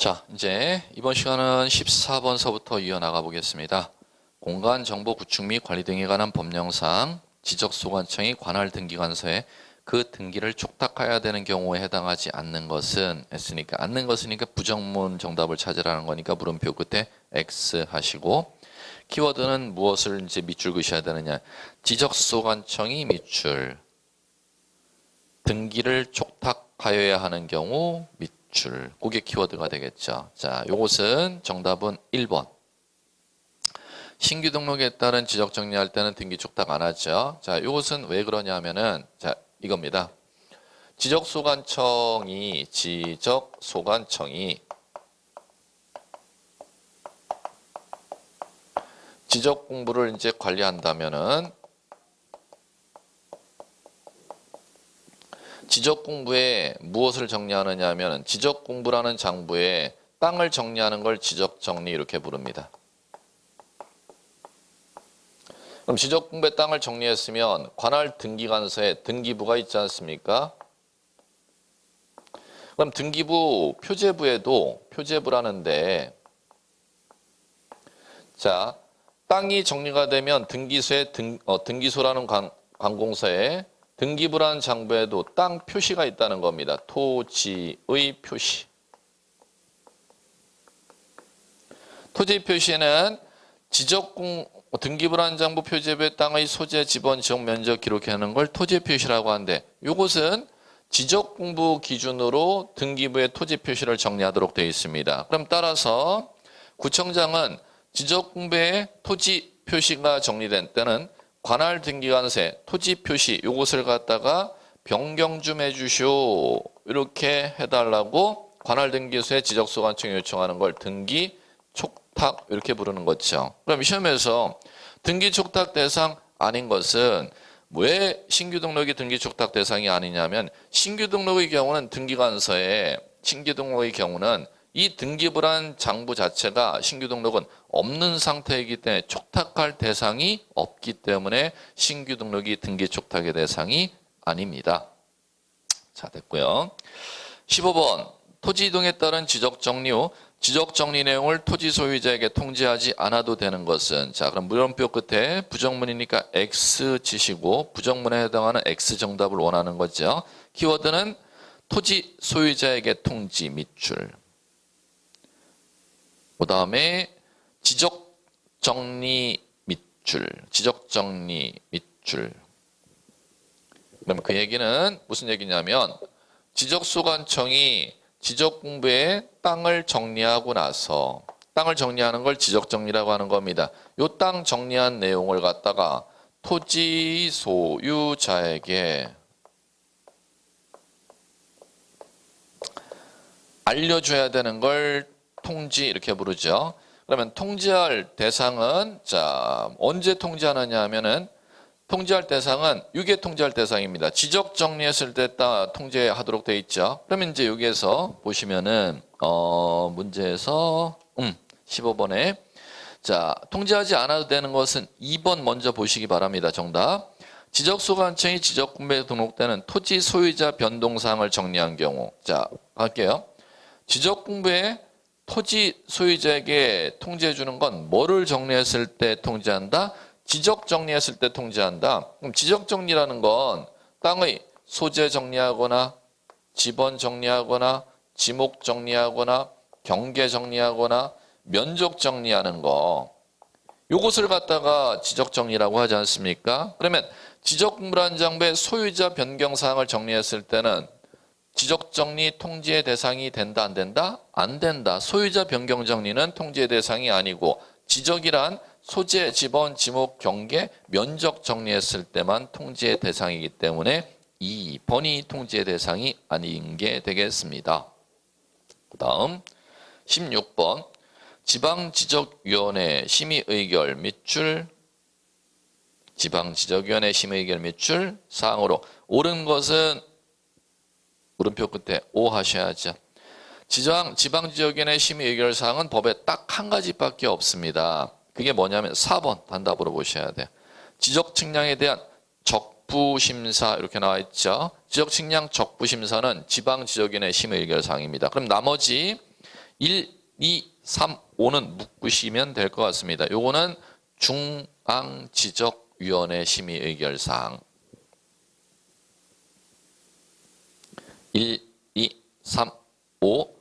자, 이제 이번 시간은 14번서부터 이어나가 보겠습니다. 공간정보 구축 및 관리 등에 관한 법령상 지적소관청이 관할 등기관서에 그 등기를 촉탁해야 되는 경우에 해당하지 않는 것은 했으니까 않는 것이니까 부정문 정답을 찾으라는 거니까 물음표 끝에 X 하시고 키워드는 무엇을 이제 밑줄 그으셔야 되느냐. 지적소관청이 밑줄 등기를 촉탁하여야 하는 경우 밑줄 그게 키워드가 되겠죠. 자, 요것은 정답은 1번. 신규 등록에 따른 지적 정리할 때는 등기 촉탁 안 하죠. 자, 요것은 왜 그러냐면은 자, 이겁니다. 지적소관청이 지적 공부를 이제 관리한다면은 지적 공부에 무엇을 정리하느냐 하면 지적 공부라는 장부에 땅을 정리하는 걸 지적 정리 이렇게 부릅니다. 그럼 지적 공부에 땅을 정리했으면 관할 등기관서에 등기부가 있지 않습니까? 그럼 등기부 표제부에도 표제부라는데 자, 땅이 정리가 되면 등기소에 등기소라는 관공서에 등기부라는 장부에도 땅 표시가 있다는 겁니다. 토지의 표시. 토지 표시는 등기부라는 장부 표제부의 땅의 소재, 지번, 지역 면적 기록하는 걸 토지 표시라고 하는데 이것은 지적 공부 기준으로 등기부의 토지 표시를 정리하도록 되어 있습니다. 그럼 따라서 구청장은 지적 공부의 토지 표시가 정리된 때는 관할 등기관서에 토지 표시 요것을 갖다가 변경 좀 해주시오 이렇게 해달라고 관할 등기소에 지적소관청이 요청하는 걸 등기 촉탁 이렇게 부르는 거죠. 그럼 시험에서 등기 촉탁 대상 아닌 것은 왜 신규 등록이 등기 촉탁 대상이 아니냐면 신규 등록의 경우는 등기관서에 신규 등록의 경우는 이 등기부란 장부 자체가 신규 등록은 없는 상태이기 때문에 촉탁할 대상이 없기 때문에 신규 등록이 등기 촉탁의 대상이 아닙니다. 자, 됐고요. 15번 토지 이동에 따른 지적 정리 후 지적 정리 내용을 토지 소유자에게 통지하지 않아도 되는 것은 자, 그럼 물음표 끝에 부정문이니까 X 치시고 부정문에 해당하는 X 정답을 원하는 거죠. 키워드는 토지 소유자에게 통지 밑줄. 그 다음에 지적정리 밑줄, 지적정리 밑줄. 그럼 그 얘기는 무슨 얘기냐면 지적소관청이 지적공부에 땅을 정리하고 나서 땅을 정리하는 걸 지적정리라고 하는 겁니다. 이 땅 정리한 내용을 갖다가 토지 소유자에게 알려줘야 되는 걸 통지 이렇게 부르죠. 그러면 통지할 대상은 자 언제 통지하느냐 하면은 통지할 대상은 이게 통지할 대상입니다. 지적 정리했을 때 통지하도록 되어 있죠. 그러면 이제 여기에서 보시면은 문제에서 15번에 자 통지하지 않아도 되는 것은 2번 먼저 보시기 바랍니다. 정답. 지적소관청이 지적공부에 등록되는 토지 소유자 변동사항을 정리한 경우 자 갈게요. 지적공부에 토지 소유자에게 통지해 주는 건 뭐를 정리했을 때 통지한다? 지적 정리했을 때 통지한다. 그럼 지적 정리라는 건 땅의 소재 정리하거나 지번 정리하거나 지목 정리하거나 경계 정리하거나 면적 정리하는 거 요것을 갖다가 지적 정리라고 하지 않습니까? 그러면 지적 공부라는 장부의 소유자 변경 사항을 정리했을 때는 지적 정리 통지의 대상이 된다 안 된다? 안 된다. 소유자 변경 정리는 통지의 대상이 아니고 지적이란 소재, 지번, 지목, 경계, 면적 정리했을 때만 통지의 대상이기 때문에 2번이 통지의 대상이 아닌 게 되겠습니다. 그 다음 16번 지방지적위원회 심의의결 밑줄 지방지적위원회 심의의결 밑줄 사항으로 옳은 것은 물음표 끝에 O 하셔야죠. 지방지적위원회 심의 의결 사항은 법에 딱 한 가지밖에 없습니다. 그게 뭐냐면 4번 단답으로 보셔야 돼요. 지적 측량에 대한 적부심사 이렇게 나와 있죠. 지적 측량 적부심사는 지방지적위원회 심의 의결 사항입니다. 그럼 나머지 1, 2, 3, 5는 묶으시면 될 것 같습니다. 요거는 중앙지적위원회 심의 의결사항. 1, 2, 3, 5.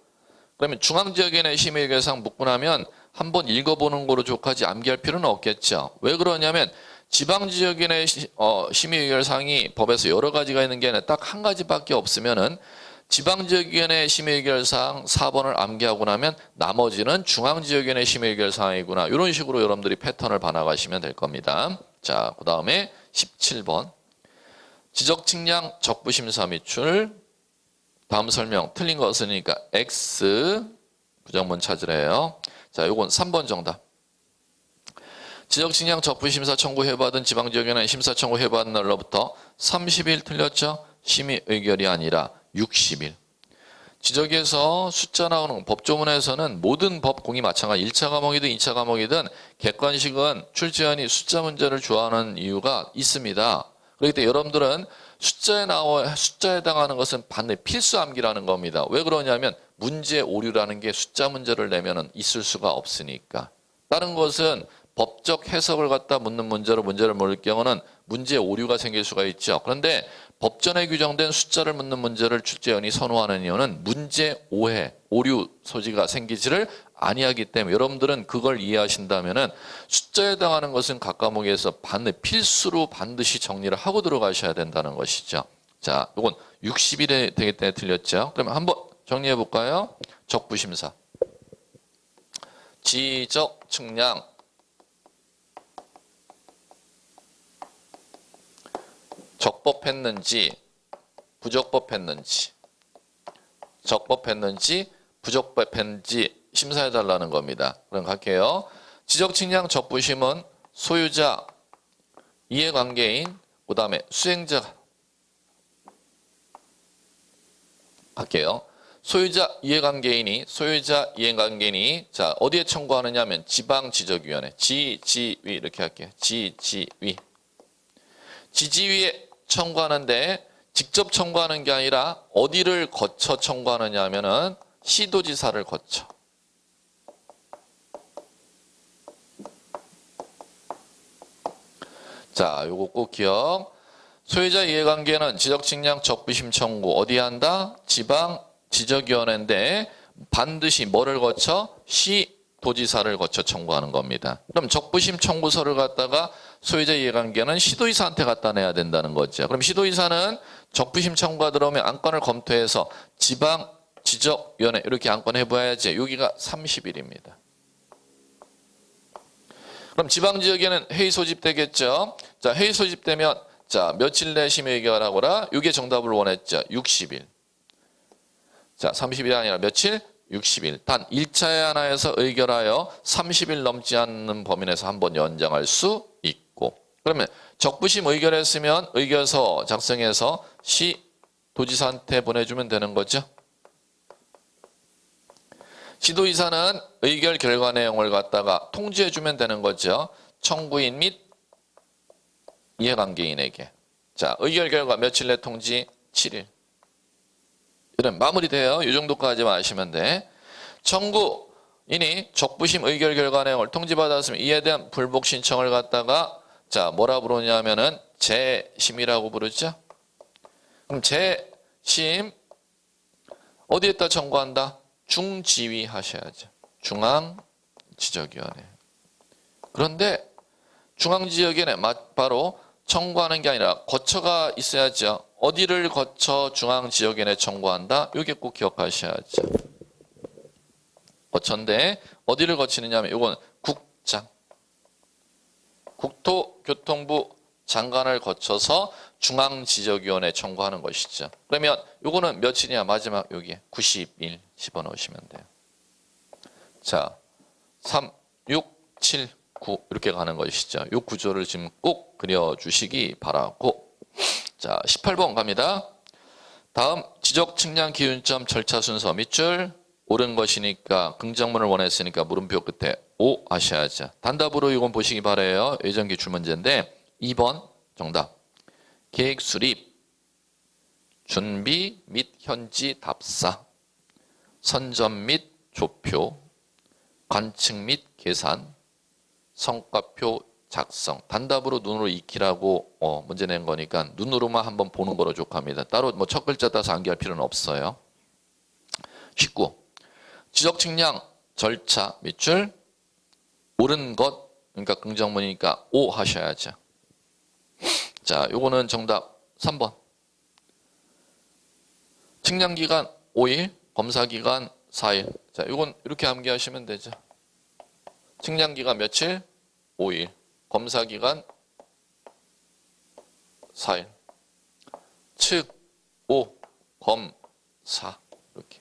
그러면 중앙지역위원회 심의 의결사항 묶고 나면 한번 읽어보는 거로 족하지 암기할 필요는 없겠죠. 왜 그러냐면 지방지역위원회 심의 의결사항이 법에서 여러 가지가 있는 게 아니라 딱 한 가지밖에 없으면은 지방지역위원회 심의 의결사항 4번을 암기하고 나면 나머지는 중앙지역위원회 심의 의결사항이구나. 이런 식으로 여러분들이 패턴을 봐나가시면 될 겁니다. 자, 그 다음에 17번. 지적측량 적부심사 미출. 다음 설명 틀린 거 없으니까 X 부정문 찾으래요. 자, 요건 3번 정답. 지적측량 적부심사 청구해받은 지방지역위원회 심사 청구해받은 날로부터 30일 틀렸죠? 심의 의결이 아니라 60일. 지적에서 숫자 나오는 법조문에서는 모든 법 공이 마찬가지 1차 과목이든 2차 과목이든 객관식은 출제원이 숫자 문제를 좋아하는 이유가 있습니다. 그렇기 때문에 여러분들은 숫자에 해당하는 것은 반드시 필수 암기라는 겁니다. 왜 그러냐면 문제 오류라는 게 숫자 문제를 내면은 있을 수가 없으니까. 다른 것은 법적 해석을 갖다 묻는 문제로 문제를 모를 경우는 문제 오류가 생길 수가 있죠. 그런데 법전에 규정된 숫자를 묻는 문제를 출제원이 선호하는 이유는 문제 오해, 오류 소지가 생기지를 아니하기 때문에 여러분들은 그걸 이해하신다면은 숫자에 해당하는 것은 각 과목에서 필수로 반드시 정리를 하고 들어가셔야 된다는 것이죠. 자, 이건 60일에 되기 때문에 틀렸죠. 그러면 한번 정리해 볼까요? 적부심사, 지적, 측량, 적법했는지 부적법했는지 적법했는지 부적법했는지 심사해달라는 겁니다. 그럼 갈게요. 지적측량 적부심은 소유자, 이해관계인, 그 다음에 수행자. 갈게요. 소유자, 이해관계인이 자 어디에 청구하느냐 하면 지방지적위원회, 지지위 이렇게 할게요. 지지위. 지지위에 청구하는데 직접 청구하는 게 아니라 어디를 거쳐 청구하느냐 하면은 시도지사를 거쳐. 자, 요거 꼭 기억. 소유자 이해관계는 지적측량 적부심 청구 어디에 한다? 지방지적위원회인데 반드시 뭐를 거쳐? 시도지사를 거쳐 청구하는 겁니다. 그럼 적부심 청구서를 갖다가 소유자 이해관계는 시도지사한테 갖다 내야 된다는 거죠. 그럼 시도지사는 적부심 청구가 들어오면 안건을 검토해서 지방지적위원회 이렇게 안건 해봐야지. 여기가 30일입니다. 그럼 지방지역에는 회의 소집되겠죠. 자, 회의 소집되면 자 며칠 내 심의 의결하거라. 이게 정답을 원했죠. 60일. 자, 30일이 아니라 며칠? 60일. 단 1차에 하나에서 의결하여 30일 넘지 않는 범위 내에서 한번 연장할 수 있고. 그러면 적부심 의결했으면 의결서 작성해서 시도지사한테 보내주면 되는 거죠. 시도지사는 의결 결과 내용을 갖다가 통지해주면 되는 거죠. 청구인 및 이해관계인에게. 자, 의결 결과 며칠 내 통지? 7일. 이런 마무리돼요. 이 정도까지만 아시면 돼. 청구인이 적부심 의결 결과 내용을 통지받았으면 이에 대한 불복 신청을 갖다가 자 뭐라 부르냐면은 재심이라고 부르죠. 그럼 재심 어디에다 청구한다? 중지위 하셔야죠. 중앙지적위원회. 그런데 중앙지적위원회 바로 청구하는 게 아니라 거쳐가 있어야죠. 어디를 거쳐 중앙지역위원회 청구한다? 이게 꼭 기억하셔야죠. 거쳐인데 어디를 거치느냐 하면 이건 국장, 국토교통부 장관을 거쳐서 중앙지적위원회 청구하는 것이죠. 그러면 이거는 며칠이냐? 마지막 여기에 90일 집어넣으시면 돼요. 자, 3, 6, 7, 9 이렇게 가는 것이죠. 이 구조를 지금 꼭 그려주시기 바라고. 자, 18번 갑니다. 다음 지적 측량 기준점 절차 순서 밑줄 옳은 것이니까 긍정문을 원했으니까 물음표 끝에 O 하셔야죠. 단답으로 이건 보시기 바라요. 예전 기출 문제인데 2번 정답. 계획 수립, 준비 및 현지 답사, 선점 및 조표, 관측 및 계산, 성과표 작성. 단답으로 눈으로 익히라고 문제 낸 거니까 눈으로만 한번 보는 거로 족합니다. 따로 뭐 첫 글자 따서 암기할 필요는 없어요. 19. 지적 측량 절차 밑줄 옳은 것, 그러니까 긍정문이니까 O 하셔야죠. 자, 요거는 정답 3번. 측량 기간 5일, 검사 기간 4일. 자, 요건 이렇게 암기하시면 되죠. 측량 기간 며칠? 5일. 검사 기간 4일. 측, 오, 검, 사. 이렇게.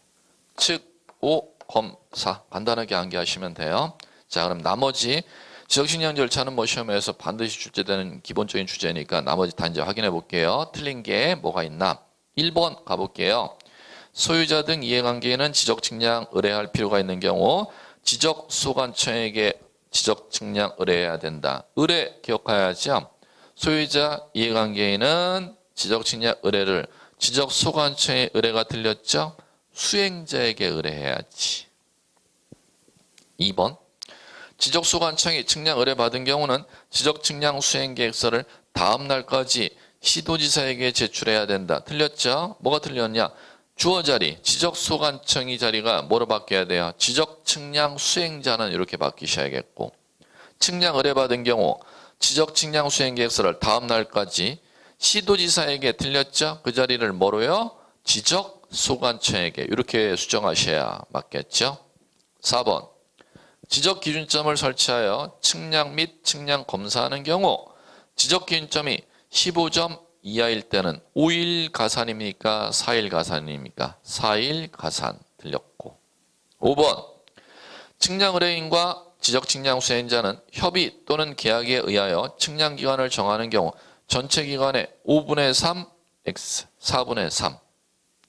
측, 오, 검, 사. 간단하게 암기하시면 돼요. 자, 그럼 나머지 지적측량 절차는 뭐 시험에서 반드시 출제되는 기본적인 주제니까 나머지 다 이제 확인해 볼게요. 틀린 게 뭐가 있나? 1번 가볼게요. 소유자 등 이해관계인은 지적측량 의뢰할 필요가 있는 경우 지적소관청에게 지적측량 의뢰해야 된다. 의뢰 기억해야죠. 소유자 이해관계인은 지적측량 의뢰를 지적소관청의 의뢰가 틀렸죠? 수행자에게 의뢰해야지. 2번. 지적소관청이 측량 의뢰받은 경우는 지적측량 수행계획서를 다음 날까지 시도지사에게 제출해야 된다. 틀렸죠? 뭐가 틀렸냐? 주어 자리, 지적소관청이 자리가 뭐로 바뀌어야 돼요? 지적측량 수행자는 이렇게 바뀌셔야겠고, 측량 의뢰받은 경우 지적측량 수행계획서를 다음 날까지 시도지사에게 틀렸죠? 그 자리를 뭐로요? 지적소관청에게 이렇게 수정하셔야 맞겠죠? 4번. 지적기준점을 설치하여 측량 및 측량 검사하는 경우 지적기준점이 15점 이하일 때는 5일 가산입니까? 4일 가산입니까? 4일 가산 틀렸고. 5번. 측량 의뢰인과 지적측량 수행자는 협의 또는 계약에 의하여 측량 기간을 정하는 경우 전체 기간의 5분의 3 X, 4분의 3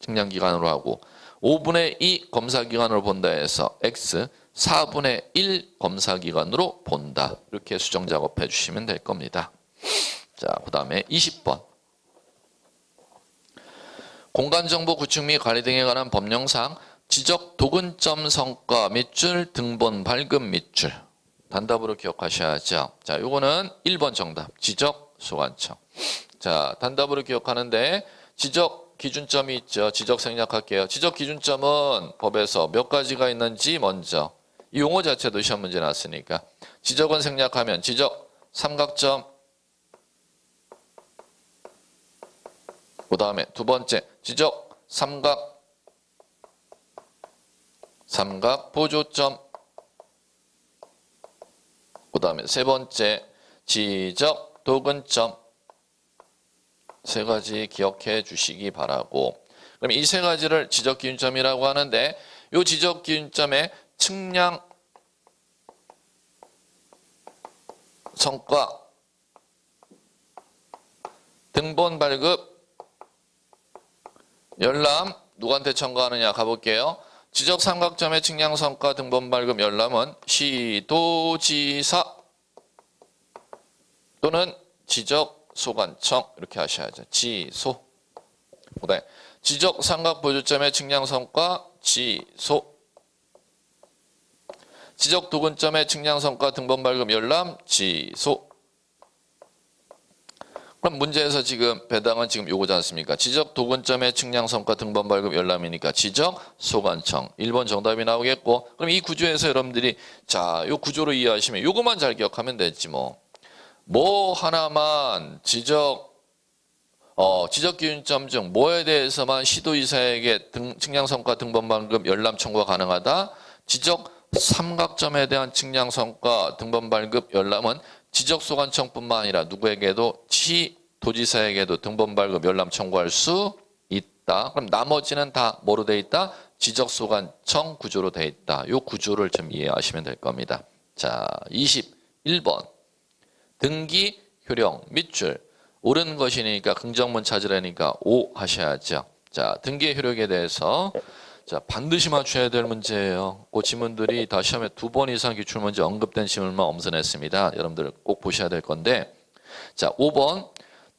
측량 기간으로 하고 5분의 2 검사 기간으로 본다 해서 X, 4분의 1 검사 기간으로 본다. 이렇게 수정 작업해 주시면 될 겁니다. 자, 그 다음에 20번. 공간정보 구축 및 관리 등에 관한 법령상 지적 도근점 성과 밑줄 등본 발급 밑줄. 단답으로 기억하셔야죠. 자, 요거는 1번 정답. 지적 소관청. 자, 단답으로 기억하는데 지적 기준점이 있죠. 지적 생략할게요. 지적 기준점은 법에서 몇 가지가 있는지 먼저. 이 용어 자체도 시험 문제 났으니까. 지적은 생략하면 지적 삼각점. 그 다음에 두 번째 지적 삼각 보조점. 그 다음에 세 번째 지적 도근점. 세 가지 기억해 주시기 바라고. 그럼 이 세 가지를 지적 기준점이라고 하는데 이 지적 기준점의 측량 성과 등본 발급 열람 누구한테 청구하느냐 가볼게요. 지적 삼각점의 측량 성과 등본 발급 열람은 시도지사 또는 지적 소관청 이렇게 하셔야죠. 지소. 그다음에 지적 삼각 보조점의 측량 성과 지소. 지적 도근점의 측량 성과 등본 발급 열람 지소. 그럼 문제에서 지금 배당은 지금 요거지 않습니까? 지적 도근점의 측량 성과 등본 발급 열람이니까 지적 소관청 1번 정답이 나오겠고, 그럼 이 구조에서 여러분들이 자, 요 구조로 이해하시면 요것만 잘 기억하면 되지 뭐 하나만 지적 기준점 중 뭐에 대해서만 시도지사에게 측량 성과 등본 발급 열람 청구가 가능하다. 지적 삼각점에 대한 측량 성과 등본 발급 열람은 지적소관청뿐만 아니라 누구에게도 시도지사에게도 등본 발급 열람 청구할 수 있다. 그럼 나머지는 다 뭐로 돼 있다? 지적소관청 구조로 돼 있다. 이 구조를 좀 이해하시면 될 겁니다. 자, 21번. 등기 효령 밑줄 옳은 것이니까 긍정문 찾으라니까 O 하셔야죠. 자, 등기 효력에 대해서 자, 반드시 맞춰야 될 문제예요. 그 지문들이 다 시험에 2번 이상 기출문제 언급된 지문만 엄선했습니다. 여러분들 꼭 보셔야 될 건데, 자, 5번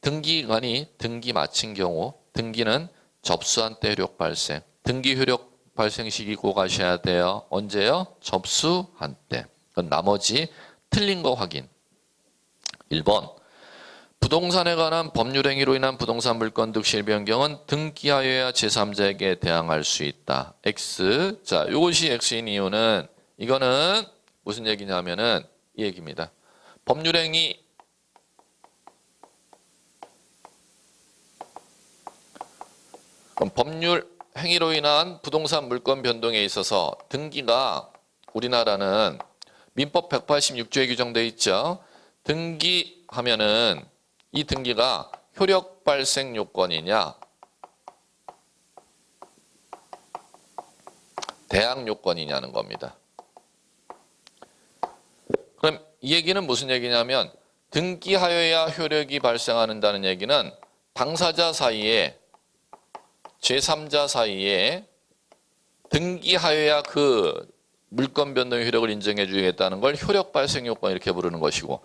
등기관이 등기 마친 경우 등기는 접수한 때 효력 발생. 등기 효력 발생 시기고 가셔야 돼요. 언제요? 접수한 때. 그럼 나머지 틀린 거 확인. 1번. 부동산에 관한 법률 행위로 인한 부동산 물권 득실 변경은 등기하여야 제3자에게 대항할 수 있다. X. 자, 이것이 X인 이유는 이거는 무슨 얘기냐면은 이 얘기입니다. 법률 행위 그럼 법률 행위로 인한 부동산 물권 변동에 있어서 등기가 우리나라는 민법 186조에 규정되어 있죠. 등기하면은 이 등기가 효력 발생 요건이냐 대항 요건이냐는 겁니다. 그럼 이 얘기는 무슨 얘기냐면 등기하여야 효력이 발생한다는 얘기는 당사자 사이에 제3자 사이에 등기하여야 그 물권 변동 효력을 인정해 주겠다는 걸 효력 발생 요건 이렇게 부르는 것이고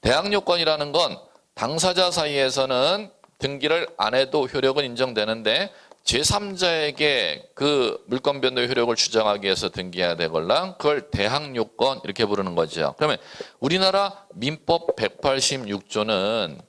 대항 요건이라는 건 당사자 사이에서는 등기를 안 해도 효력은 인정되는데 제3자에게 그 물권 변동 효력을 주장하기 위해서 등기해야 되걸랑 그걸 대항 요건 이렇게 부르는 거죠. 그러면 우리나라 민법 186조는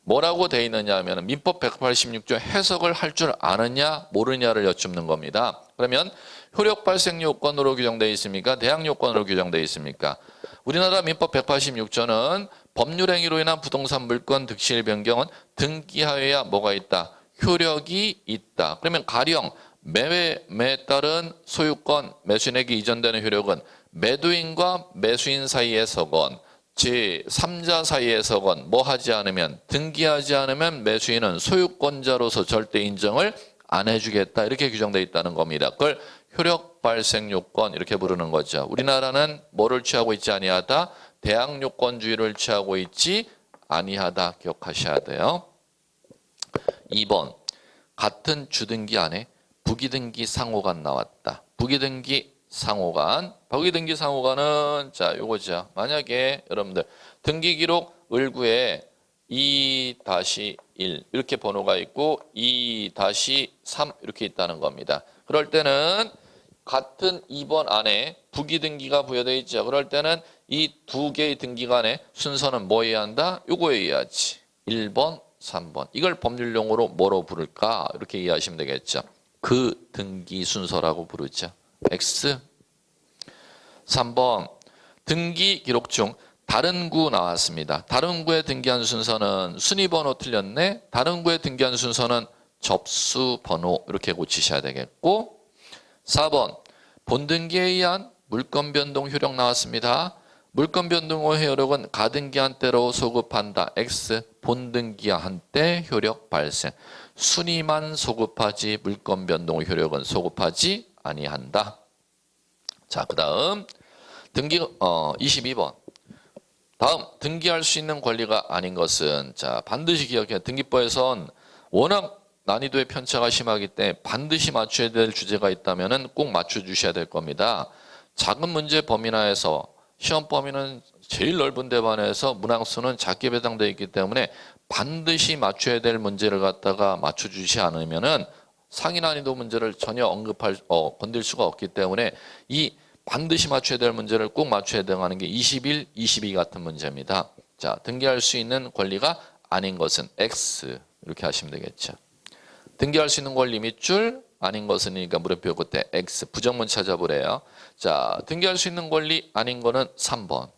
뭐라고 돼 있느냐 하면 민법 186조 해석을 할 줄 아느냐 모르냐를 여쭙는 겁니다. 그러면 효력 발생 요건으로 규정되어 있습니까? 대항 요건으로 규정되어 있습니까? 우리나라 민법 186조는 법률 행위로 인한 부동산 물권 득실 변경은 등기하여야 뭐가 있다? 효력이 있다. 그러면 가령 매매에 따른 소유권 매수인에게 이전되는 효력은 매도인과 매수인 사이에서건 제3자 사이에서건 뭐 하지 않으면 등기하지 않으면 매수인은 소유권자로서 절대 인정을 안 해주겠다 이렇게 규정되어 있다는 겁니다. 그걸 효력 발생 요건 이렇게 부르는 거죠. 우리나라는 뭐를 취하고 있지 아니하다? 대항 요건주의를 취하고 있지 아니하다 기억하셔야 돼요. 2번 같은 주등기 안에 부기등기 상호간 나왔다. 부기등기 상호간. 부기등기 상호간은 자 요거죠. 만약에 여러분들 등기기록 을구에 2-1 이렇게 번호가 있고 2-3 이렇게 있다는 겁니다. 그럴 때는 같은 2번 안에 부기등기가 부여되어 있죠. 그럴 때는 이 두 개의 등기 간의 순서는 뭐 해야 한다? 요거 해야지. 1번, 3번. 이걸 법률용어로 뭐로 부를까? 이렇게 이해하시면 되겠죠. 그 등기 순서라고 부르죠. X. 3번. 등기 기록 중 다른 구 나왔습니다. 다른 구에 등기한 순서는 순위번호 틀렸네. 다른 구에 등기한 순서는 접수번호 이렇게 고치셔야 되겠고 4번. 본등기에 의한 물권 변동 효력 나왔습니다. 물권 변동 효력은 가등기한 때로 소급한다. X. 본등기한 때 효력 발생. 순위만 소급하지 물권 변동 효력은 소급하지 아니한다. 자, 그다음 등기 22번. 다음 등기할 수 있는 권리가 아닌 것은 자 반드시 기억해야 등기법에선 워낙 난이도의 편차가 심하기 때문에 반드시 맞춰야 될 주제가 있다면 꼭 맞춰주셔야 될 겁니다. 작은 문제 범위 내에서 시험 범위는 제일 넓은 데 반해서 문항수는 작게 배당되어 있기 때문에 반드시 맞춰야 될 문제를 갖다가 맞춰주지 않으면은 상위 난이도 문제를 전혀 건들 수가 없기 때문에 이 반드시 맞춰야 될 문제를 꼭 맞춰야 되는 게 21, 22 같은 문제입니다. 자, 등기할 수 있는 권리가 아닌 것은 X 이렇게 하시면 되겠죠. 등기할 수 있는 권리 밑줄 아닌 것은이니까 물음표 끝에 X 부정문 찾아보래요. 자, 등기할 수 있는 권리 아닌 거는 3번.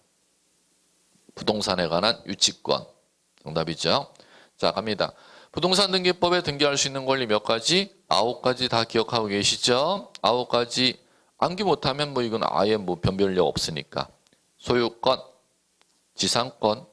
부동산에 관한 유치권. 정답이죠. 자, 갑니다. 부동산 등기법에 등기할 수 있는 권리 몇 가지? 9가지 다 기억하고 계시죠? 9가지 암기 못하면 뭐 이건 아예 뭐 변별력 없으니까. 소유권, 지상권,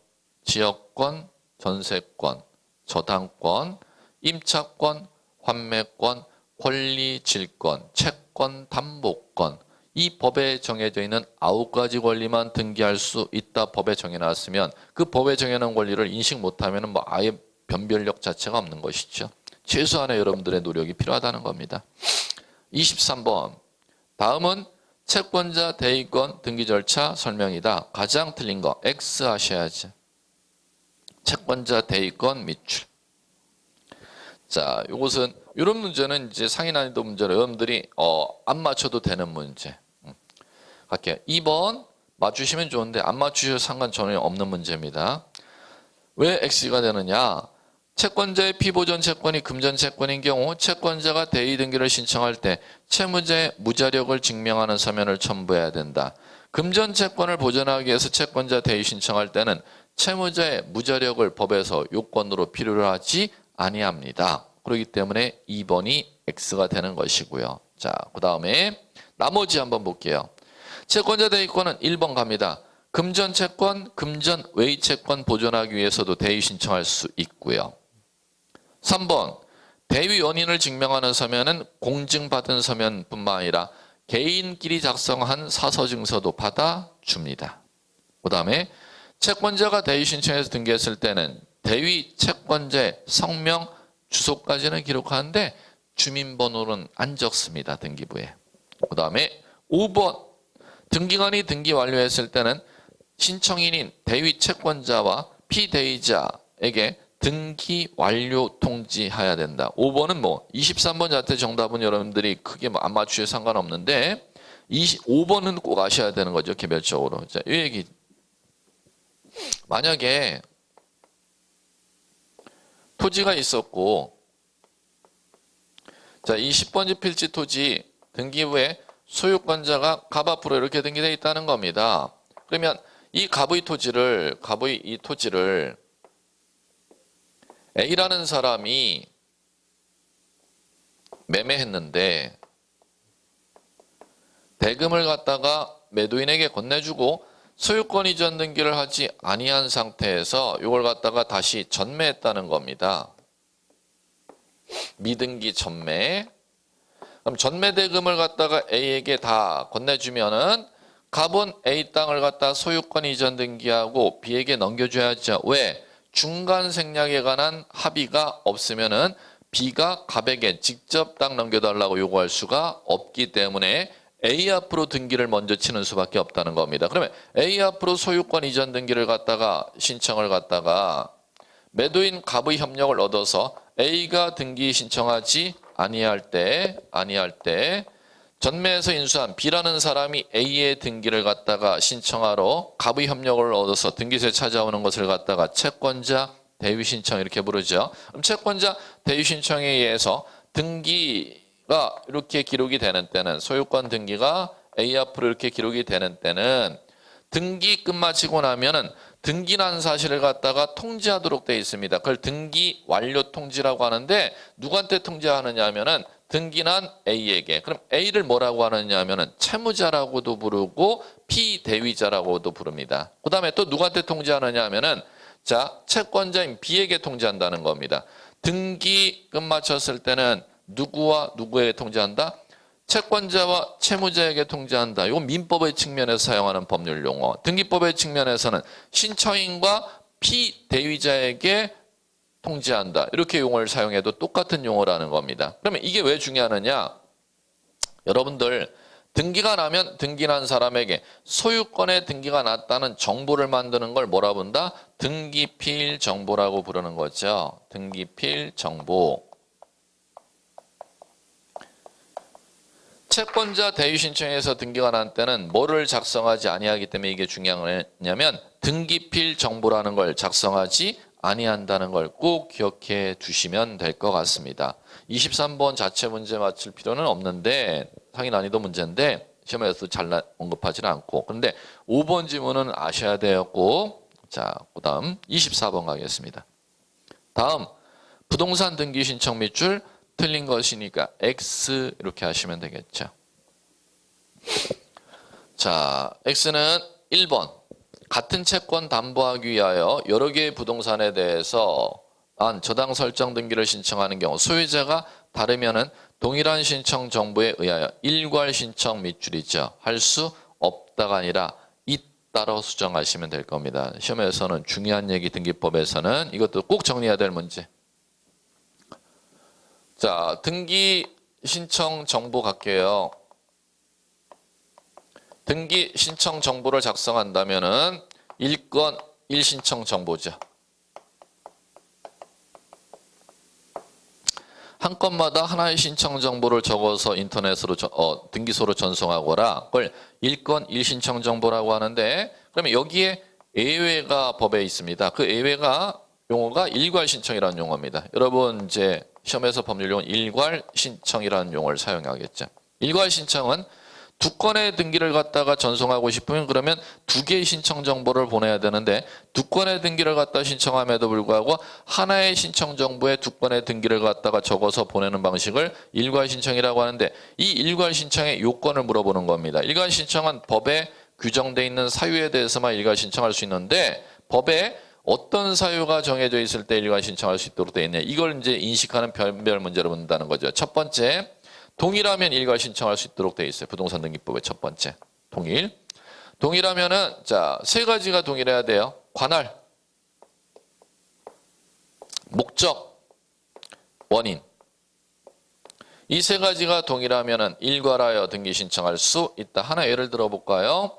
지역권, 전세권, 저당권, 임차권, 환매권, 권리, 질권, 채권, 담보권. 이 법에 정해져 있는 9가지 권리만 등기할 수 있다 법에 정해놨으면 그 법에 정해놓은 권리를 인식 못하면 뭐 아예 변별력 자체가 없는 것이죠. 최소한의 여러분들의 노력이 필요하다는 겁니다. 23번. 다음은 채권자 대의권 등기 절차 설명이다. 가장 틀린 거 X 하셔야지. 채권자 대의권 밑줄. 자, 요것은 이런 문제는 이제 상위 난이도 문제로 여러분들이 안 맞춰도 되는 문제. 갈게요. 2번 맞추시면 좋은데 안 맞추셔도 상관 전혀 없는 문제입니다. 왜 X가 되느냐? 채권자의 피보존 채권이 금전 채권인 경우 채권자가 대위 등기를 신청할 때 채무자의 무자력을 증명하는 서면을 첨부해야 된다. 금전 채권을 보존하기 위해서 채권자 대위 신청할 때는 채무자의 무자력을 법에서 요건으로 필요로 하지 아니합니다. 그렇기 때문에 2번이 X가 되는 것이고요. 자, 그 다음에 나머지 한번 볼게요. 채권자 대위권은 1번 갑니다. 금전 채권, 금전 외의 채권 보존하기 위해서도 대위 신청할 수 있고요. 3번 대위 원인을 증명하는 서면은 공증받은 서면뿐만 아니라 개인끼리 작성한 사서증서도 받아줍니다. 그 다음에 채권자가 대위 신청해서 등기했을 때는 대위 채권자의 성명, 주소까지는 기록하는데 주민번호는 안 적습니다. 등기부에. 그 다음에 5번 등기관이 등기 완료했을 때는 신청인인 대위 채권자와 피대위자에게 등기 완료 통지해야 된다. 5번은 23번 자체 정답은 여러분들이 크게 안 맞추셔도 상관없는데 5번은 꼭 아셔야 되는 거죠. 개별적으로. 자, 이 얘기. 만약에 토지가 있었고 자, 이 10번지 필지 토지 등기부에 소유권자가 갑 앞으로 이렇게 등기되어 있다는 겁니다. 그러면 이 갑의 이 토지를 A라는 사람이 매매했는데 대금을 갖다가 매도인에게 건네주고 소유권 이전 등기를 하지 아니한 상태에서 이걸 갖다가 다시 전매했다는 겁니다. 미등기 전매. 그럼 전매 대금을 갖다가 A에게 다 건네주면은 갑은 A 땅을 갖다 소유권 이전 등기하고 B에게 넘겨줘야죠. 왜? 중간 생략에 관한 합의가 없으면은 B가 갑에게 직접 땅 넘겨달라고 요구할 수가 없기 때문에 A 앞으로 등기를 먼저 치는 수밖에 없다는 겁니다. 그러면 A 앞으로 소유권 이전 등기를 갖다가 신청을 갖다가 매도인 갑의 협력을 얻어서 A가 등기 신청하지 아니할 때 전매에서 인수한 B라는 사람이 A의 등기를 갖다가 신청하러 갑의 협력을 얻어서 등기소에 찾아오는 것을 갖다가 채권자 대위 신청 이렇게 부르죠. 그럼 채권자 대위 신청에 의해서 등기가 이렇게 기록이 되는 때는 소유권 등기가 A 앞으로 이렇게 기록이 되는 때는 등기 끝마치고 나면은 등기난 사실을 갖다가 통지하도록 되어 있습니다. 그걸 등기 완료 통지라고 하는데 누구한테 통지하느냐 하면은 등기난 A에게. 그럼 A를 뭐라고 하느냐 하면은 채무자라고도 부르고 피대위자라고도 부릅니다. 그 다음에 또 누구한테 통지하느냐 하면은 자, 채권자인 B에게 통지한다는 겁니다. 등기 끝마쳤을 때는 누구와 누구에게 통지한다? 채권자와 채무자에게 통지한다. 이건 민법의 측면에서 사용하는 법률 용어. 등기법의 측면에서는 신청인과 피대위자에게 통지한다. 이렇게 용어를 사용해도 똑같은 용어라는 겁니다. 그러면 이게 왜 중요하느냐? 여러분들 등기가 나면 등기난 사람에게 소유권의 등기가 났다는 정보를 만드는 걸 뭐라 본다? 등기필 정보라고 부르는 거죠. 등기필 정보. 채권자 대위 신청에서 등기가 난 때는 뭐를 작성하지 아니하기 때문에 이게 중요하냐면 등기필 정보라는 걸 작성하지 아니한다는 걸 꼭 기억해 두시면 될 것 같습니다. 23번 자체 문제 맞출 필요는 없는데 상위 난이도 문제인데 시험에서 잘 언급하지는 않고 그런데 5번 지문은 아셔야 되었고 자, 그다음 24번 가겠습니다. 다음 부동산 등기 신청 밑줄 틀린 것이니까 X 이렇게 하시면 되겠죠. 자, X는 1번. 같은 채권 담보하기 위하여 여러 개의 부동산에 대해서 저당 설정 등기를 신청하는 경우 소유자가 다르면은 동일한 신청 정보에 의하여 일괄 신청 밑줄이죠. 할 수 없다가 아니라 잇따라 수정하시면 될 겁니다. 시험에서는 중요한 얘기 등기법에서는 이것도 꼭 정리해야 될 문제. 자, 등기 신청 정보 갈게요. 등기 신청 정보를 작성한다면은 1건 1신청 정보죠. 한 건마다 하나의 신청 정보를 적어서 인터넷으로 등기소로 전송하거라. 그걸 일건 일신청 정보라고 하는데, 그러면 여기에 예외가 법에 있습니다. 그 예외가 용어가 일괄 신청이라는 용어입니다. 여러분 이제 시험에서 법률 용어 일괄 신청이라는 용어를 사용하겠죠. 일괄 신청은 두 건의 등기를 갖다가 전송하고 싶으면 그러면 두 개의 신청 정보를 보내야 되는데 두 건의 등기를 갖다 신청함에도 불구하고 하나의 신청 정보에 두 건의 등기를 갖다가 적어서 보내는 방식을 일괄 신청이라고 하는데 이 일괄 신청의 요건을 물어보는 겁니다. 일괄 신청은 법에 규정되어 있는 사유에 대해서만 일괄 신청할 수 있는데 법에 어떤 사유가 정해져 있을 때 일괄 신청할 수 있도록 되어 있냐. 이걸 이제 인식하는 변별 문제를 묻는다는 거죠. 첫 번째, 동일하면 일괄 신청할 수 있도록 되어 있어요. 부동산 등기법의 첫 번째, 동일. 동일하면은 자, 세 가지가 동일해야 돼요. 관할, 목적, 원인. 이 세 가지가 동일하면은 일괄하여 등기 신청할 수 있다. 하나 예를 들어 볼까요?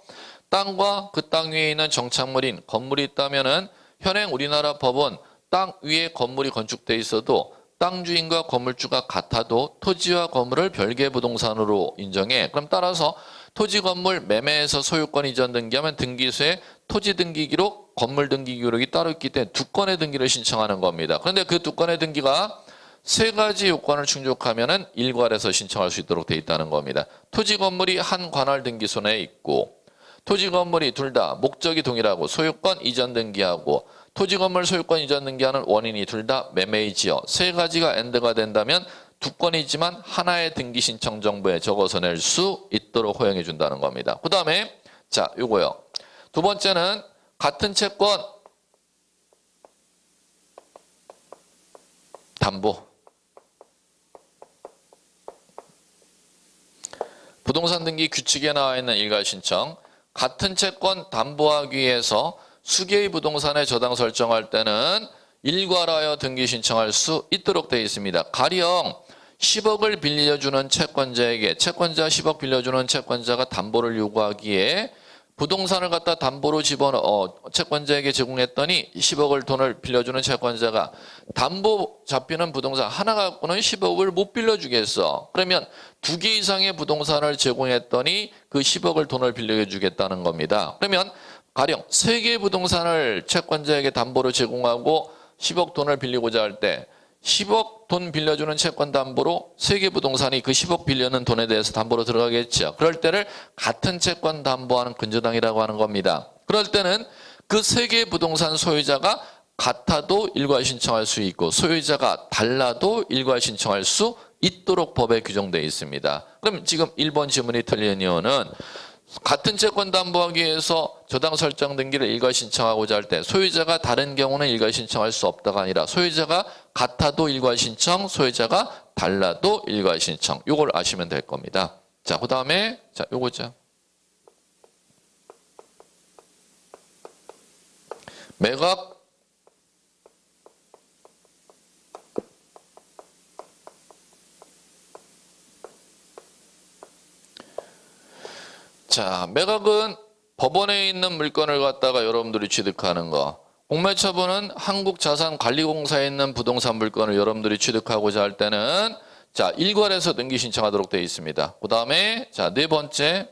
땅과 그 땅 위에 있는 정착물인 건물이 있다면은 현행 우리나라 법은 땅 위에 건물이 건축돼 있어도 땅 주인과 건물주가 같아도 토지와 건물을 별개 부동산으로 인정해. 그럼 따라서 토지 건물 매매에서 소유권 이전 등기하면 등기소에 토지 등기 기록, 건물 등기 기록이 따로 있기 때문에 두 건의 등기를 신청하는 겁니다. 그런데 그 두 건의 등기가 세 가지 요건을 충족하면은 일괄해서 신청할 수 있도록 돼 있다는 겁니다. 토지 건물이 한 관할 등기소 내에 있고 토지 건물이 둘 다 목적이 동일하고 소유권 이전 등기하고 토지 건물 소유권 이전 등기하는 원인이 둘 다 매매이지요. 세 가지가 엔드가 된다면 두 건이지만 하나의 등기 신청 정보에 적어서 낼 수 있도록 허용해 준다는 겁니다. 그 다음에 자 요거요. 두 번째는 같은 채권 담보. 부동산 등기 규칙에 나와 있는 일괄 신청. 같은 채권 담보하기 위해서 수개의 부동산의 저당 설정할 때는 일괄하여 등기 신청할 수 있도록 되어 있습니다. 가령 10억을 빌려주는 채권자에게 채권자 10억 빌려주는 채권자가 담보를 요구하기에 부동산을 갖다 담보로 채권자에게 제공했더니 10억을 돈을 빌려주는 채권자가 담보 잡히는 부동산 하나 갖고는 10억을 못 빌려주겠어. 그러면 두 개 이상의 부동산을 제공했더니 그 10억을 돈을 빌려주겠다는 겁니다. 그러면 가령 세 개의 부동산을 채권자에게 담보로 제공하고 10억 돈을 빌리고자 할 때 10억 돈 빌려주는 채권 담보로 세 개 부동산이 그 10억 빌려는 돈에 대해서 담보로 들어가겠죠. 그럴 때를 같은 채권 담보하는 근저당이라고 하는 겁니다. 그럴 때는 그 세 개의 부동산 소유자가 같아도 일괄 신청할 수 있고 소유자가 달라도 일괄 신청할 수 있도록 법에 규정되어 있습니다. 그럼 지금 1번 지문이 틀린 이유는 같은 채권 담보하기 위해서 저당 설정 등기를 일괄 신청하고자 할 때 소유자가 다른 경우는 일괄 신청할 수 없다가 아니라 소유자가 같아도 일괄 신청, 소유자가 달라도 일괄 신청. 요걸 아시면 될 겁니다. 자, 그다음에 자, 요거죠. 매각 자, 매각은 법원에 있는 물건을 갖다가 여러분들이 취득하는 거. 공매처분은 한국자산관리공사에 있는 부동산 물건을 여러분들이 취득하고자 할 때는 자, 일괄해서 등기 신청하도록 되어 있습니다. 그 다음에 자, 네 번째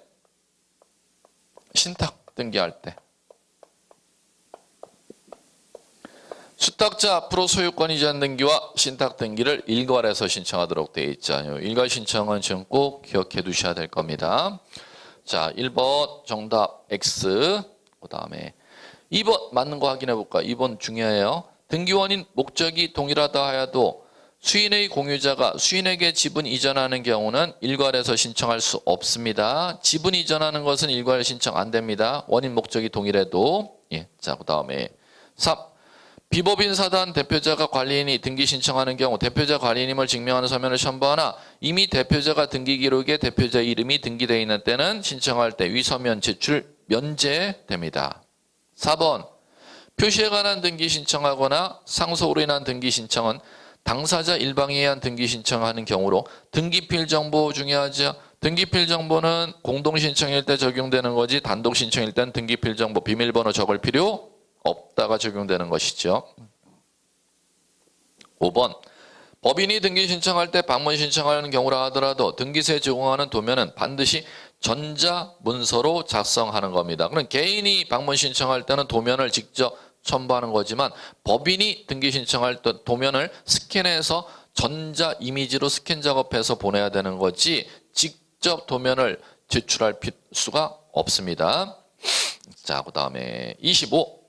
신탁 등기할 때 수탁자 앞으로 소유권 이전 등기와 신탁 등기를 일괄해서 신청하도록 되어 있죠. 일괄 신청은 지금 꼭 기억해 두셔야 될 겁니다. 자, 1번 정답 X. 그 다음에 2번 맞는 거 확인해 볼까? 2번 중요해요. 등기원인 목적이 동일하다 하여도 수인의 공유자가 수인에게 지분 이전하는 경우는 일괄해서 신청할 수 없습니다. 지분 이전하는 것은 일괄 신청 안 됩니다. 원인 목적이 동일해도. 예. 자, 그 다음에 3. 비법인 사단 대표자가 관리인이 등기 신청하는 경우 대표자 관리인임을 증명하는 서면을 첨부하나 이미 대표자가 등기 기록에 대표자 이름이 등기되어 있는 때는 신청할 때 위 서면 제출 면제됩니다. 4번 표시에 관한 등기 신청하거나 상속으로 인한 등기 신청은 당사자 일방에 의한 등기 신청하는 경우로 등기필 정보 중요하죠. 등기필 정보는 공동신청일 때 적용되는 거지 단독신청일 때는 등기필 정보 비밀번호 적을 필요 없다가 적용되는 것이죠. 5번 법인이 등기 신청할 때 방문 신청하는 경우라 하더라도 등기소에 제공하는 도면은 반드시 전자문서로 작성하는 겁니다. 그럼 개인이 방문 신청할 때는 도면을 직접 첨부하는 거지만 법인이 등기 신청할 때 도면을 스캔해서 전자 이미지로 스캔 작업해서 보내야 되는 거지 직접 도면을 제출할 수가 없습니다. 자, 그 다음에 25.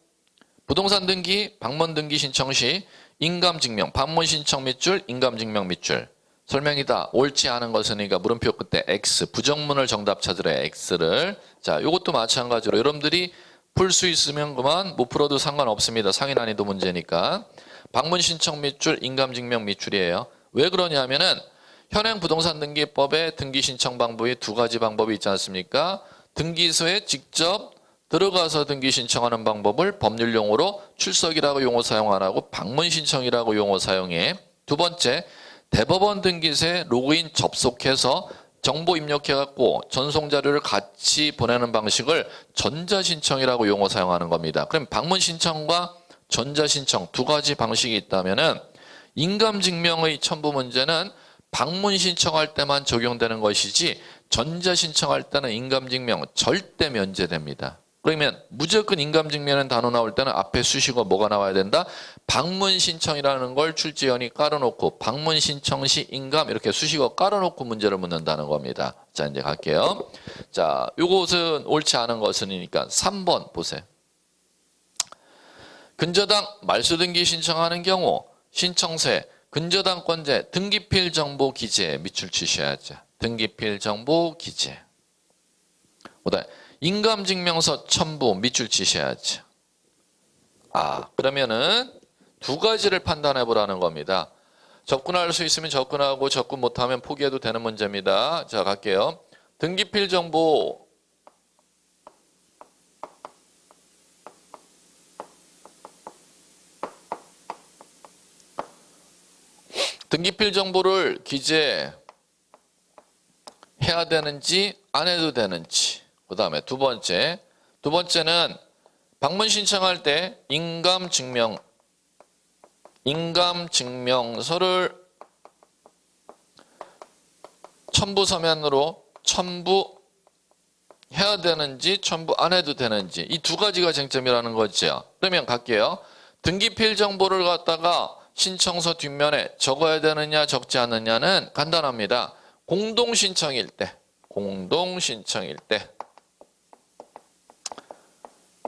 부동산 등기, 방문 등기 신청 시 인감증명, 방문 신청 밑줄, 인감증명 밑줄. 설명이다. 옳지 않은 것은이니까 물음표 끝에 X, 부정문을 정답 찾으래 X를. 자, 이것도 마찬가지로 여러분들이 풀 수 있으면 그만, 못 풀어도 상관없습니다. 상위 난이도 문제니까. 방문 신청 밑줄, 인감증명 밑줄이에요. 왜 그러냐면은 현행 부동산 등기법에 등기 신청 방법이 두 가지 방법이 있지 않습니까? 등기소에 직접 들어가서 등기 신청하는 방법을 법률 용어로 출석이라고 용어 사용 안 하고 방문 신청이라고 용어 사용해. 두 번째, 대법원 등기소에 로그인 접속해서 정보 입력해갖고 전송 자료를 같이 보내는 방식을 전자신청이라고 용어 사용하는 겁니다. 그럼 방문 신청과 전자신청 두 가지 방식이 있다면은 인감증명의 첨부 문제는 방문 신청할 때만 적용되는 것이지 전자신청할 때는 인감증명 절대 면제됩니다. 그러면 무조건 인감증명이라는 단어 나올 때는 앞에 수식어 뭐가 나와야 된다? 방문 신청이라는 걸 출제원이 깔아놓고 방문 신청 시 인감 이렇게 수식어 깔아놓고 문제를 묻는다는 겁니다. 자, 이제 갈게요. 자, 요것은 옳지 않은 것은이니까 3번 보세요. 근저당 말소등기 신청하는 경우 신청세, 근저당권자 등기필 정보 기재 밑줄 치셔야죠. 등기필 정보 기재. 그다음에 인감증명서 첨부 밑줄 치셔야죠. 그러면은 두 가지를 판단해 보라는 겁니다. 접근할 수 있으면 접근하고 접근 못하면 포기해도 되는 문제입니다. 자, 갈게요. 등기필 정보 등기필 정보를 기재해야 되는지 안 해도 되는지. 그 다음에 두 번째는 방문 신청할 때 인감증명서를 첨부 서면으로 첨부해야 되는지 첨부 안 해도 되는지 이 두 가지가 쟁점이라는 거죠. 그러면 갈게요. 등기필 정보를 갖다가 신청서 뒷면에 적어야 되느냐 적지 않느냐는 간단합니다. 공동신청일 때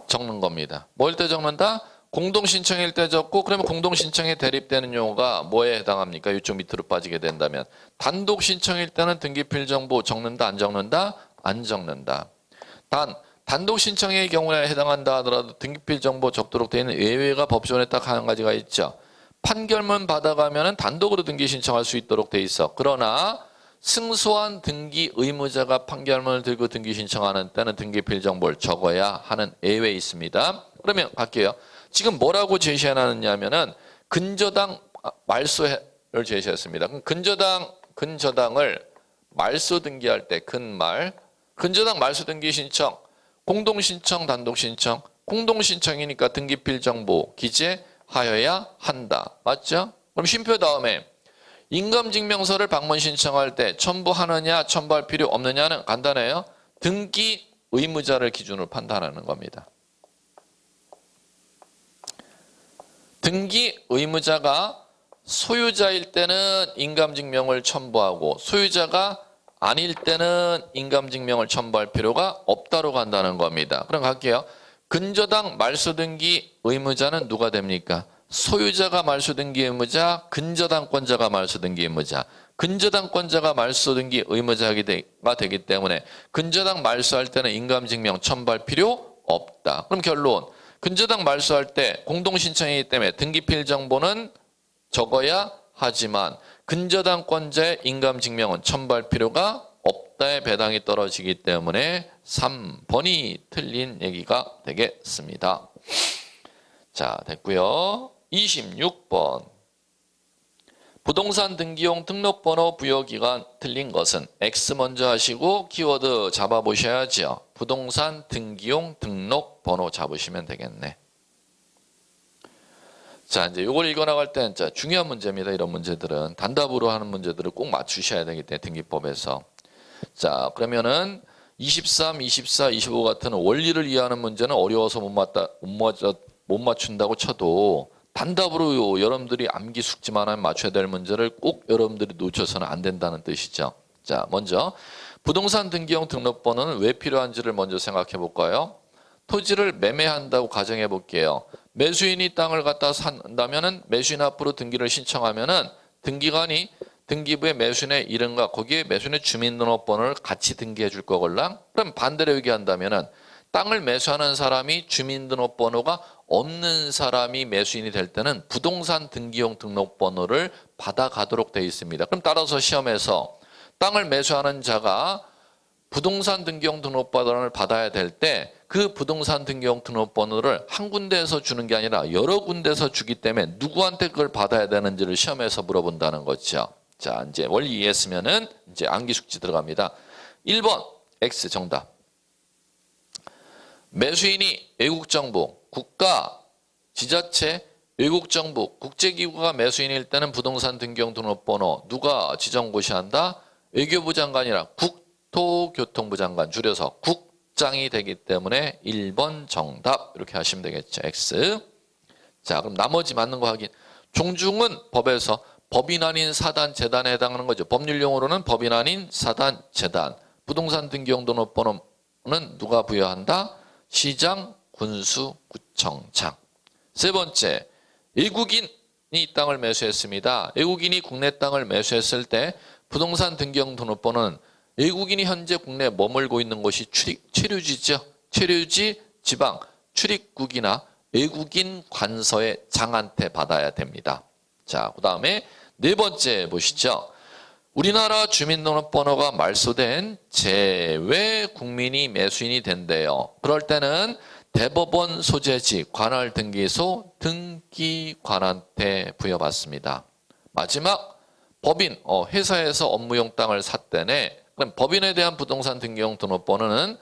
적는 겁니다. 뭘 때 적는다? 공동신청일 때 적고 그러면 공동신청에 대립되는 용어가 뭐에 해당합니까? 이쪽 밑으로 빠지게 된다면 단독신청일 때는 등기필 정보 적는다 안 적는다? 안 적는다. 단독신청의 경우에 해당한다 하더라도 등기필 정보 적도록 되어 있는 예외가 법조문에 딱 한 가지가 있죠. 판결문 받아가면 단독으로 등기 신청할 수 있도록 돼 있어. 그러나 승소한 등기 의무자가 판결문을 들고 등기 신청하는 때는 등기필 정보를 적어야 하는 예외 있습니다. 그러면 갈게요. 지금 뭐라고 제시해놨느냐면은 근저당 말소를 제시했습니다. 그럼 근저당을 말소 등기할 때 근저당 말소 등기 신청, 공동신청, 단독신청, 공동신청이니까 등기필 정보 기재하여야 한다. 맞죠? 그럼 쉼표 다음에 인감증명서를 방문 신청할 때 첨부하느냐 첨부할 필요 없느냐는 간단해요. 등기 의무자를 기준으로 판단하는 겁니다. 등기 의무자가 소유자일 때는 인감증명을 첨부하고 소유자가 아닐 때는 인감증명을 첨부할 필요가 없다로 간다는 겁니다. 그럼 갈게요. 근저당 말소등기 의무자는 누가 됩니까? 소유자가 말소등기 의무자, 근저당권자가 말소등기 의무자. 근저당권자가 말소등기 의무자가 되기 때문에 근저당 말소할 때는 인감증명 첨부할 필요 없다. 그럼 결론. 근저당 말소할 때 공동신청이기 때문에 등기필 정보는 적어야 하지만 근저당권자의 인감증명은 첨부할 필요가 없다의 배당이 떨어지기 때문에 3번이 틀린 얘기가 되겠습니다. 자, 됐고요. 26번. 부동산 등기용 등록번호 부여기간 틀린 것은 X 먼저 하시고 키워드 잡아보셔야죠. 부동산 등기용 등록번호 잡으시면 되겠네. 자, 이제 이걸 읽어나갈 때는 자, 중요한 문제입니다. 이런 문제들은 단답으로 하는 문제들을 꼭 맞추셔야 되기 때문에 등기법에서. 자, 그러면은 23, 24, 25 같은 원리를 이해하는 문제는 어려워서 못 맞춘다고 쳐도 단답으로 여러분들이 암기 숙지만 하면 맞춰야 될 문제를 꼭 여러분들이 놓쳐서는 안 된다는 뜻이죠. 자, 먼저 부동산 등기용 등록번호는 왜 필요한지를 먼저 생각해 볼까요? 토지를 매매한다고 가정해 볼게요. 매수인이 땅을 갖다 산다면은 매수인 앞으로 등기를 신청하면은 등기관이 등기부의 매수인의 이름과 거기에 매수인의 주민등록번호를 같이 등기해 줄 거걸랑. 그럼 반대로 얘기한다면은 땅을 매수하는 사람이 주민등록번호가 없는 사람이 매수인이 될 때는 부동산 등기용 등록번호를 받아가도록 되어 있습니다. 그럼 따라서 시험에서 땅을 매수하는 자가 부동산 등기용 등록번호를 받아야 될 때 그 부동산 등기용 등록번호를 한 군데에서 주는 게 아니라 여러 군데에서 주기 때문에 누구한테 그걸 받아야 되는지를 시험에서 물어본다는 거죠. 자, 이제 원리 이해했으면은 이제 암기 숙지 들어갑니다. 1번 X 정답. 매수인이 외국정부, 국가, 지자체, 외국정부, 국제기구가 매수인일 때는 부동산 등기용 등록번호 누가 지정고시한다? 외교부 장관이라 국토교통부 장관 줄여서 국장이 되기 때문에 1번 정답 이렇게 하시면 되겠죠. X. 자, 그럼 나머지 맞는 거 확인. 종중은 법에서 법인 아닌 사단, 재단에 해당하는 거죠. 법률용어로는 법인 아닌 사단, 재단. 부동산 등기용 등록번호는 누가 부여한다? 시장, 군수, 구청장. 세 번째, 외국인이 땅을 매수했습니다. 외국인이 국내 땅을 매수했을 때 부동산 등기용 등록번호는 외국인이 현재 국내에 머물고 있는 곳이 체류지죠. 체류지, 지방, 출입국이나 외국인 관서의 장한테 받아야 됩니다. 자, 그 다음에 네 번째 보시죠. 우리나라 주민등록번호가 말소된 제외 국민이 매수인이 된대요. 그럴 때는 대법원 소재지 관할등기소 등기관한테 부여받습니다. 마지막 법인 회사에서 업무용 땅을 샀대네. 그럼 법인에 대한 부동산 등기용 등록번호는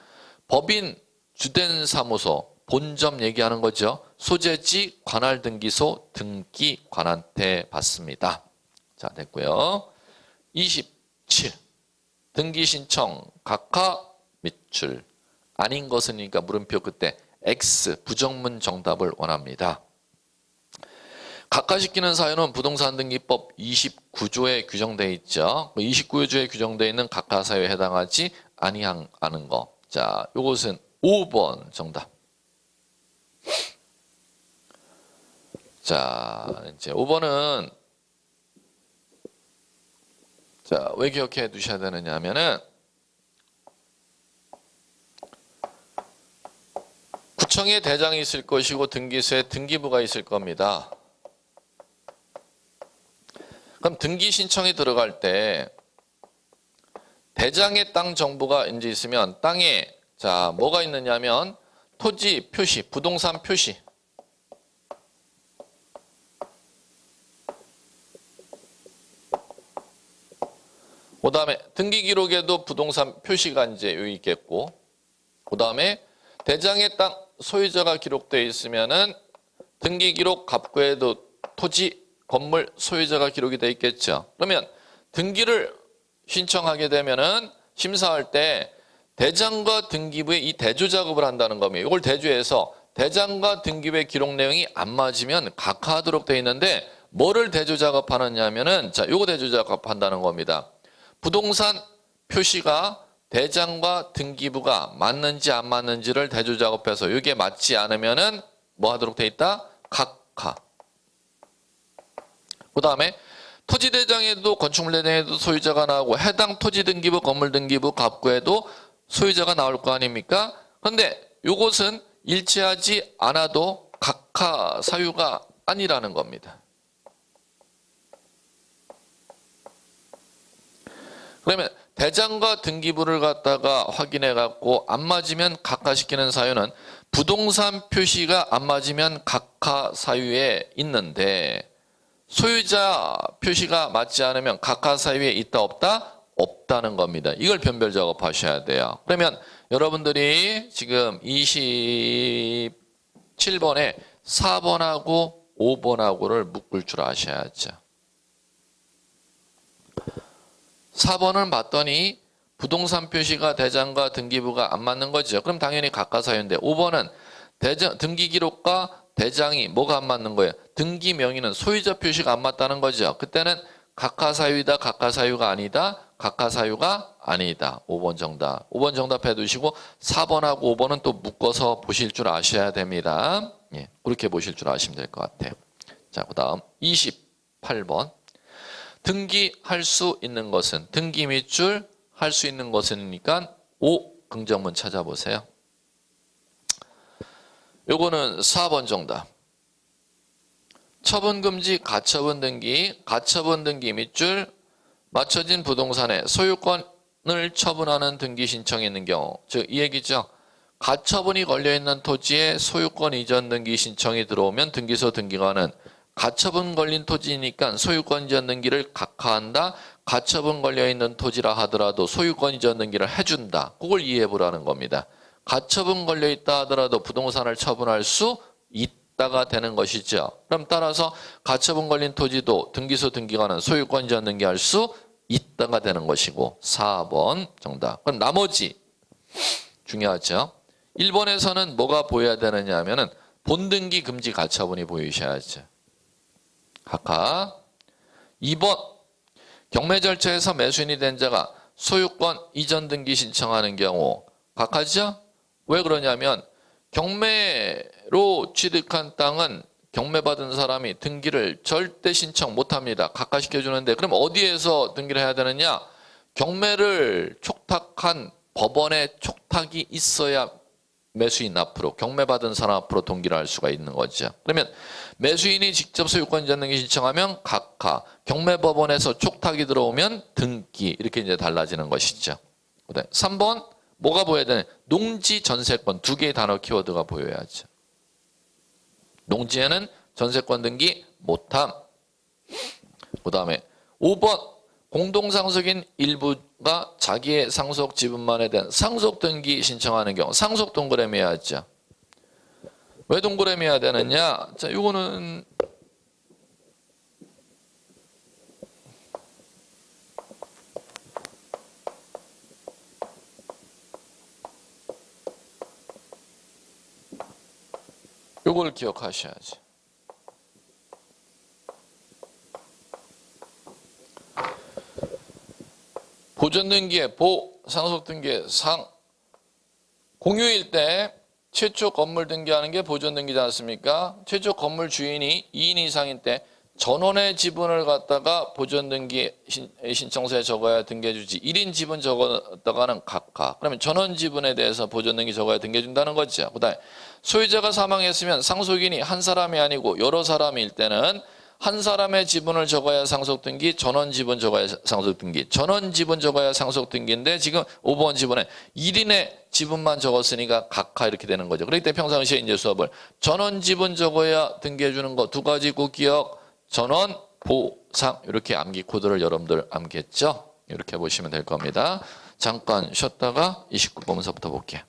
법인 주된 사무소 본점 얘기하는 거죠. 소재지 관할등기소 등기관한테 받습니다. 자, 됐고요. 27. 등기신청 각하 밑줄. 아닌 것은이니까 물음표 끝에 X 부정문 정답을 원합니다. 각하시키는 사유는 부동산 등기법 29조에 규정되어 있죠. 29조에 규정되어 있는 각하 사유에 해당하지 아니하는 거. 자, 요것은 5번 정답. 자, 이제 5번은 자, 왜 기억해 두셔야 되느냐 하면은 구청에 대장이 있을 것이고 등기소에 등기부가 있을 겁니다. 그럼 등기 신청이 들어갈 때 대장의 땅 정보가 이제 있으면 땅에 자, 뭐가 있느냐면 토지 표시, 부동산 표시. 그 다음에 등기 기록에도 부동산 표시가 이제 여기 있겠고, 그 다음에 대장의 땅 소유자가 기록되어 있으면은 등기 기록 갑구에도 토지, 건물 소유자가 기록이 되어 있겠죠. 그러면 등기를 신청하게 되면은 심사할 때 대장과 등기부에 이 대조 작업을 한다는 겁니다. 이걸 대조해서 대장과 등기부의 기록 내용이 안 맞으면 각하하도록 되어 있는데 뭐를 대조 작업하느냐 하면은 자, 요거 대조 작업한다는 겁니다. 부동산 표시가 대장과 등기부가 맞는지 안 맞는지를 대조 작업해서 이게 맞지 않으면은 뭐 하도록 돼 있다? 각하. 그 다음에 토지대장에도 건축물대장에도 소유자가 나오고 해당 토지등기부, 건물등기부, 갑구에도 소유자가 나올 거 아닙니까? 그런데 이것은 일치하지 않아도 각하 사유가 아니라는 겁니다. 그러면 대장과 등기부를 갖다가 확인해 갖고 안 맞으면 각하시키는 사유는 부동산 표시가 안 맞으면 각하 사유에 있는데 소유자 표시가 맞지 않으면 각하 사유에 있다 없다? 없다는 겁니다. 이걸 변별 작업하셔야 돼요. 그러면 여러분들이 지금 27번에 4번하고 5번하고를 묶을 줄 아셔야죠. 4번은 봤더니 부동산 표시가 대장과 등기부가 안 맞는 거죠. 그럼 당연히 각하사유인데 5번은 등기기록과 대장이 뭐가 안 맞는 거예요? 등기 명의는 소유자 표시가 안 맞다는 거죠. 그때는 각하사유이다, 각하사유가 아니다, 각하사유가 아니다. 5번 정답. 5번 정답해 두시고 4번하고 5번은 또 묶어서 보실 줄 아셔야 됩니다. 예, 그렇게 보실 줄 아시면 될 것 같아요. 자, 그 다음 28번. 등기할 수 있는 것은, 등기 밑줄 할 수 있는 것이니까 5 긍정문 찾아보세요. 요거는 4번 정답. 처분금지 가처분 등기, 가처분 등기 밑줄 맞춰진 부동산의 소유권을 처분하는 등기 신청이 있는 경우, 즉 이 얘기죠. 가처분이 걸려있는 토지에 소유권 이전 등기 신청이 들어오면 등기소 등기관은 가처분 걸린 토지니까 소유권 이전 등기를 각하한다. 가처분 걸려있는 토지라 하더라도 소유권 이전 등기를 해준다. 그걸 이해해 보라는 겁니다. 가처분 걸려있다 하더라도 부동산을 처분할 수 있다가 되는 것이죠. 그럼 따라서 가처분 걸린 토지도 등기소 등기관은 소유권 이전 등기할 수 있다가 되는 것이고 4번 정답. 그럼 나머지 중요하죠. 1번에서는 뭐가 보여야 되느냐 하면은 본등기 금지 가처분이 보이셔야죠. 각하. 2번 경매 절차에서 매수인이 된 자가 소유권 이전 등기 신청하는 경우 각하죠? 왜 그러냐면 경매로 취득한 땅은 경매받은 사람이 등기를 절대 신청 못합니다. 각하시켜주는데 그럼 어디에서 등기를 해야 되느냐? 경매를 촉탁한 법원의 촉탁이 있어야 매수인 앞으로, 경매받은 사람 앞으로 등기를 할 수가 있는 거죠. 그러면 매수인이 직접 소유권 이전 등기 신청하면 각하, 경매법원에서 촉탁이 들어오면 등기, 이렇게 이제 달라지는 것이죠. 3번 뭐가 보여야 되냐? 농지 전세권, 두 개의 단어 키워드가 보여야죠. 농지에는 전세권 등기 못함. 그 다음에 5번 공동상속인 일부가 자기의 상속 지분만에 대한 상속 등기 신청하는 경우 상속 동그라미 해야죠. 왜 동그라미 해야 되느냐? 자, 이거는 요걸 기억하셔야지. 보존등기의 보, 상속등기의 상. 공유일 때 최초 건물 등기하는 게 보존등기지 않습니까? 최초 건물 주인이 2인 이상인 때 전원의 지분을 갖다가 보존등기 신청서에 적어야 등기해주지. 1인 지분 적었다가는 각하. 그러면 전원 지분에 대해서 보존등기 적어야 등기해준다는 거죠. 그 다음에 소유자가 사망했으면 상속인이 한 사람이 아니고 여러 사람일 때는 한 사람의 지분을 적어야 상속등기, 전원 지분 적어야 상속등기. 전원 지분 적어야 상속등기인데 지금 5번 지분에 1인의 지분만 적었으니까 각하 이렇게 되는 거죠. 그렇기 때문에 평상시에 이제 수업을 전원 지분 적어야 등기해주는 거 두 가지 꼭 기억. 전원, 보, 상 이렇게 암기 코드를 여러분들 암기했죠? 이렇게 보시면 될 겁니다. 잠깐 쉬었다가 29번서부터 볼게요.